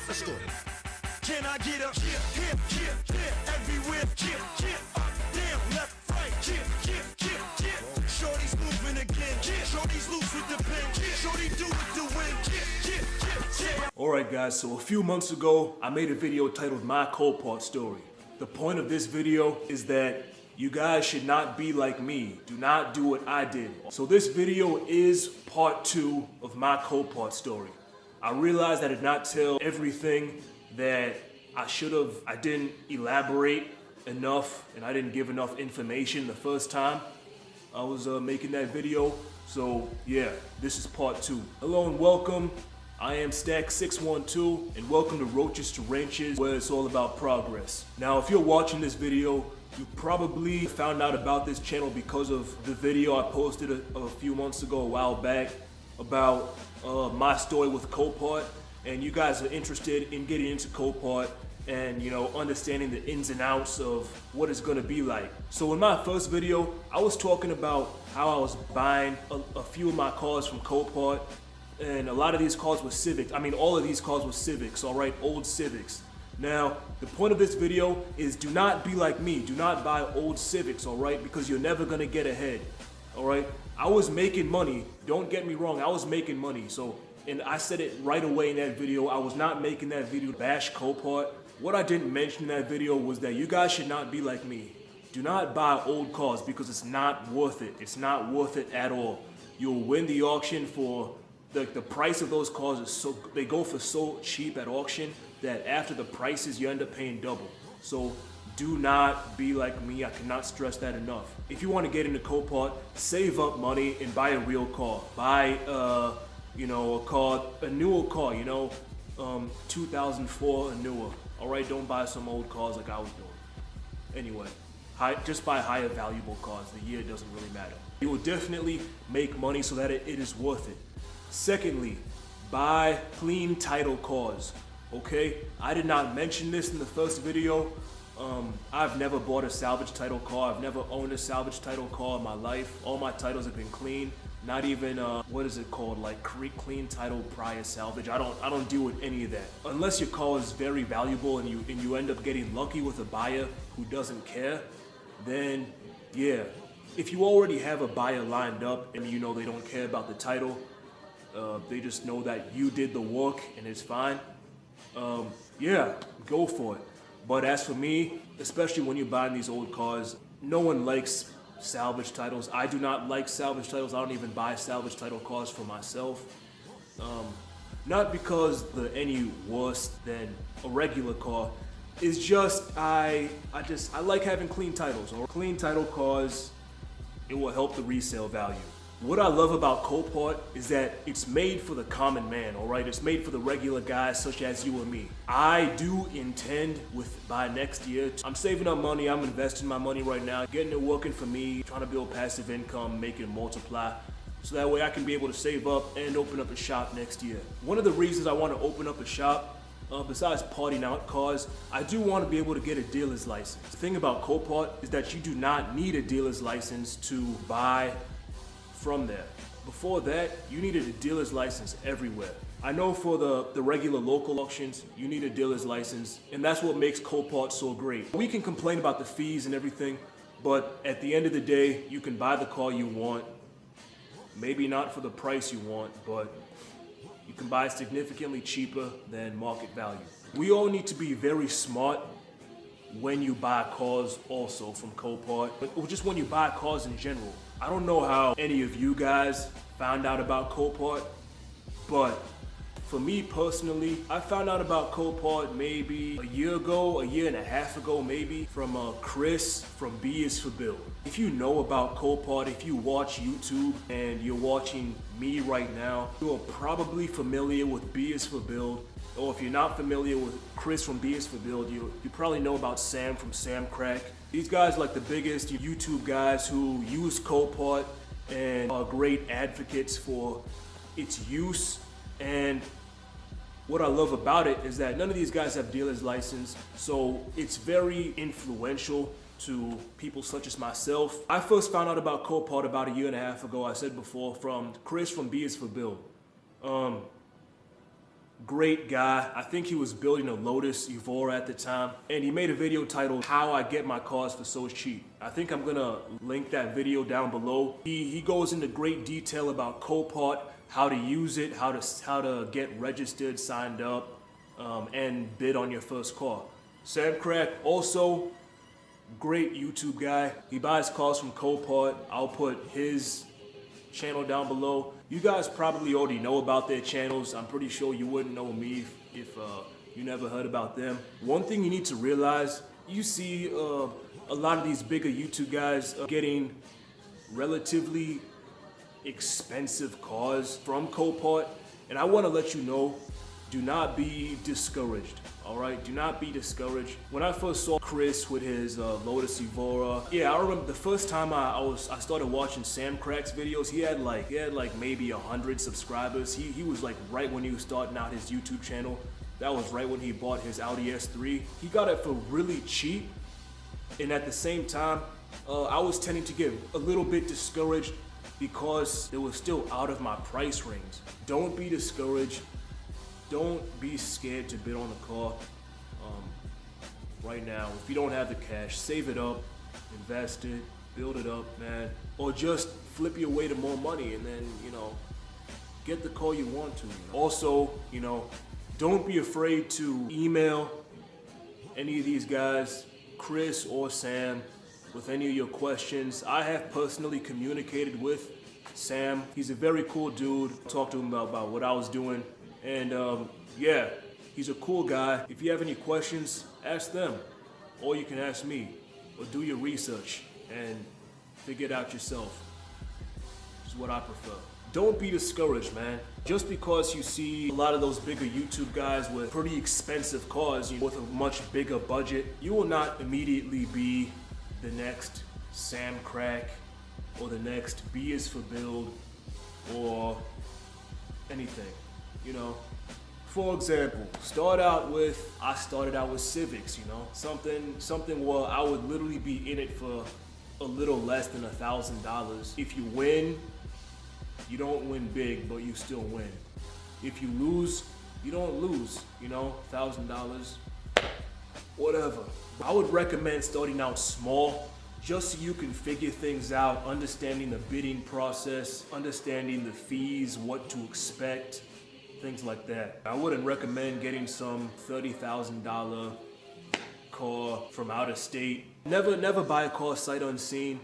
Let's go. Can I get up? Yeah, everywhere. Up, down, left, right. Shorty's moving again. Shorty's loose with the pen. Shorty do with the wind. Alright guys, so a few months ago, I made a video titled My Coalpot Story. The point of this video is that you guys should not be like me. Do not do what I did. So this video is part 2 of my Coalpot story. I realized I did not tell everything that I should have. I didn't elaborate enough and I didn't give enough information the first time I was making that video. So yeah, this is part 2. Hello and welcome. I am Stack612 and welcome to Roaches to Ranches, where it's all about progress. Now if you're watching this video, you probably found out about this channel because of the video I posted a few months ago, a while back, about my story with COPART, and you guys are interested in getting into COPART and, you know, understanding the ins and outs of what it's gonna be like. So in my first video, I was talking about how I was buying a few of my cars from COPART, and a lot of these cars were Civics. I mean, all of these cars were Civics, all right, old Civics. Now, the point of this video is do not be like me. Do not buy old Civics, all right, because you're never gonna get ahead, all right? I was making money. Don't get me wrong, I was making money. So, and I said it right away in that video. I was not making that video to bash COPART. What I didn't mention in that video was that you guys should not be like me. Do not buy old cars because it's not worth it. It's not worth it at all. You'll win the auction for the price of those cars is so, they go for so cheap at auction that after the prices you end up paying double. So do not be like me. I cannot stress that enough. If you want to get into COPART, save up money and buy a real car. Buy you know, a newer car, you know, 2004 and newer. All right, don't buy some old cars like I was doing. Anyway, just buy higher valuable cars. The year doesn't really matter. You will definitely make money so that it is worth it. Secondly, buy clean title cars, okay? I did not mention this in the first video. I've never bought a salvage title car. I've never owned a salvage title car in my life. All my titles have been clean. Not even, what is it called? Like clean title prior salvage. I don't deal with any of that. Unless your car is very valuable and you end up getting lucky with a buyer who doesn't care, then yeah. If you already have a buyer lined up and you know they don't care about the title, they just know that you did the work and it's fine, yeah, go for it. But as for me, especially when you're buying these old cars, no one likes salvage titles. I do not like salvage titles. I don't even buy salvage title cars for myself. Not because they're any worse than a regular car. It's just I like having clean titles. Or clean title cars, it will help the resale value. What I love about COPART is that it's made for the common man, all right? It's made for the regular guys such as you and me. I do intend by next year, I'm saving up money, I'm investing my money right now, getting it working for me, trying to build passive income, make it multiply, so that way I can be able to save up and open up a shop next year. One of the reasons I want to open up a shop, besides parting out cars, I do want to be able to get a dealer's license. The thing about COPART is that you do not need a dealer's license to buy from there. Before that, you needed a dealer's license everywhere. I know for the regular local auctions, you need a dealer's license, and that's what makes COPART so great. We can complain about the fees and everything, but at the end of the day, you can buy the car you want. Maybe not for the price you want, but you can buy it significantly cheaper than market value. We all need to be very smart when you buy cars also from COPART, or just when you buy cars in general. I don't know how any of you guys found out about COPART, but for me personally, I found out about COPART maybe a year and a half ago maybe, from Chris from BisforBuild. If you know about COPART, if you watch YouTube and you're watching me right now, you are probably familiar with BisforBuild. Or if you're not familiar with Chris from BisforBuild, you probably know about Sam from Samcrac. These guys are like the biggest YouTube guys who use COPART and are great advocates for its use. And what I love about it is that none of these guys have dealer's license, so it's very influential to people such as myself. I first found out about COPART about a year and a half ago, I said before, from Chris from BisforBuild. great guy. I think he was building a Lotus Evora at the time, and he made a video titled "How I Get My Cars for So Cheap." I think I'm gonna link that video down below. He goes into great detail about COPART, how to use it, how to get registered, signed up, and bid on your first car. Samcrac, also great YouTube guy. He buys cars from COPART. I'll put his channel down below. You guys probably already know about their channels. I'm pretty sure you wouldn't know me if you never heard about them. One thing you need to realize, you see a lot of these bigger YouTube guys getting relatively expensive cars from COPART, and I want to let you know, do not be discouraged. All right, do not be discouraged. When I first saw Chris with his Lotus Evora, yeah, I remember the first time I started watching Samcrac's videos. He had like maybe 100 subscribers. He was like right when he was starting out his YouTube channel. That was right when he bought his Audi S3. He got it for really cheap, and at the same time, I was tending to get a little bit discouraged because it was still out of my price range. Don't be discouraged. Don't be scared to bid on the car right now. If you don't have the cash, save it up, invest it, build it up, man. Or just flip your way to more money and then, get the car you want to. Also, don't be afraid to email any of these guys, Chris or Sam, with any of your questions. I have personally communicated with Sam. He's a very cool dude. I talked to him about what I was doing. And yeah, he's a cool guy. If you have any questions, ask them. Or you can ask me. Or do your research and figure it out yourself. This is what I prefer. Don't be discouraged, man. Just because you see a lot of those bigger YouTube guys with pretty expensive cars, with a much bigger budget, you will not immediately be the next Samcrac or the next BisforBuild or anything. For example, I started out with Civics, something where I would literally be in it for a little less than $1,000. If you win, you don't win big, but you still win. If you lose, you don't lose, $1,000, whatever. I would recommend starting out small, just so you can figure things out, understanding the bidding process, understanding the fees, what to expect, things like that. I wouldn't recommend getting some $30,000 car from out of state. Never buy a car sight unseen.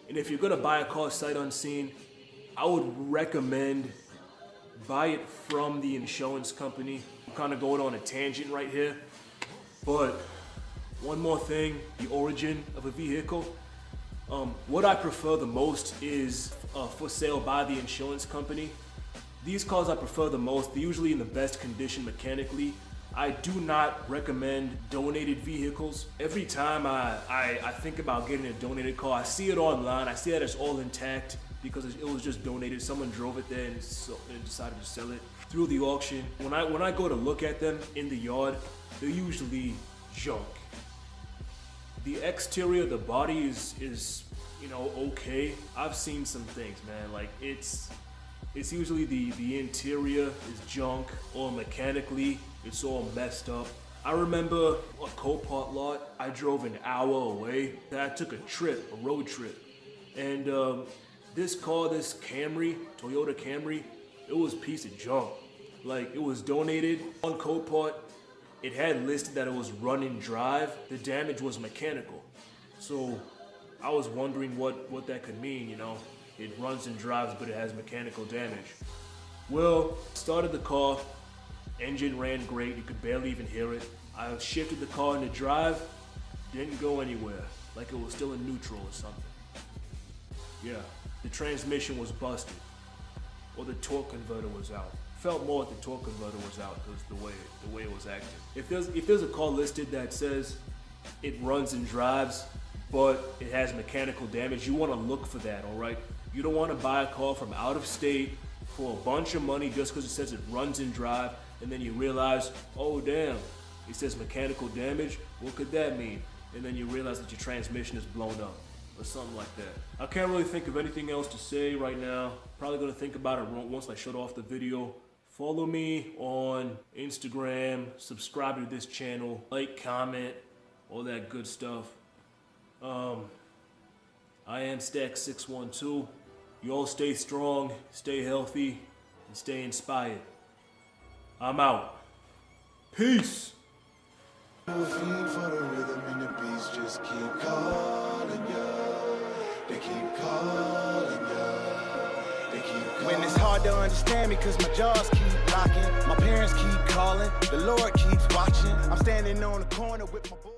And if you're gonna buy a car sight unseen, I would recommend buy it from the insurance company. I'm kind of going on a tangent right here, but one more thing, the origin of a vehicle. What I prefer the most is for sale by the insurance company. These cars I prefer the most, they're usually in the best condition mechanically. I do not recommend donated vehicles. Every time I think about getting a donated car, I see it online, I see that it's all intact because it was just donated. Someone drove it there and decided to sell it through the auction. When I go to look at them in the yard, they're usually junk. The exterior, the body is okay. I've seen some things, man. Like it's usually the interior is junk, or mechanically it's all messed up. I remember a Coalpot lot. I drove an hour away. I took a road trip, and this car, this Toyota Camry, it was a piece of junk. Like, it was donated on Coalpot. It had listed that it was run and drive. The damage was mechanical. So I was wondering what that could mean, It runs and drives, but it has mechanical damage. Well, started the car, engine ran great, you could barely even hear it. I shifted the car into drive, didn't go anywhere, like it was still in neutral or something. Yeah, the transmission was busted, or the torque converter was out. Felt more like the torque converter was out because the way it was acting. If there's a car listed that says it runs and drives, but it has mechanical damage, you want to look for that, all right? You don't want to buy a car from out of state for a bunch of money just because it says it runs and drive, and then you realize, oh damn, it says mechanical damage. What could that mean? And then you realize that your transmission is blown up or something like that. I can't really think of anything else to say right now. Probably gonna think about it once I shut off the video Follow me on Instagram, subscribe to this channel, like, comment, all that good stuff. I am Stack612. You all stay strong, stay healthy, and stay inspired. I'm out. Peace. For the rhythm and the beats just keep calling ya. They keep calling ya. They keep calling. When it's hard to understand me cause my jaws keep locking, my parents keep calling, the Lord keeps watching. I'm standing on the corner with my boy.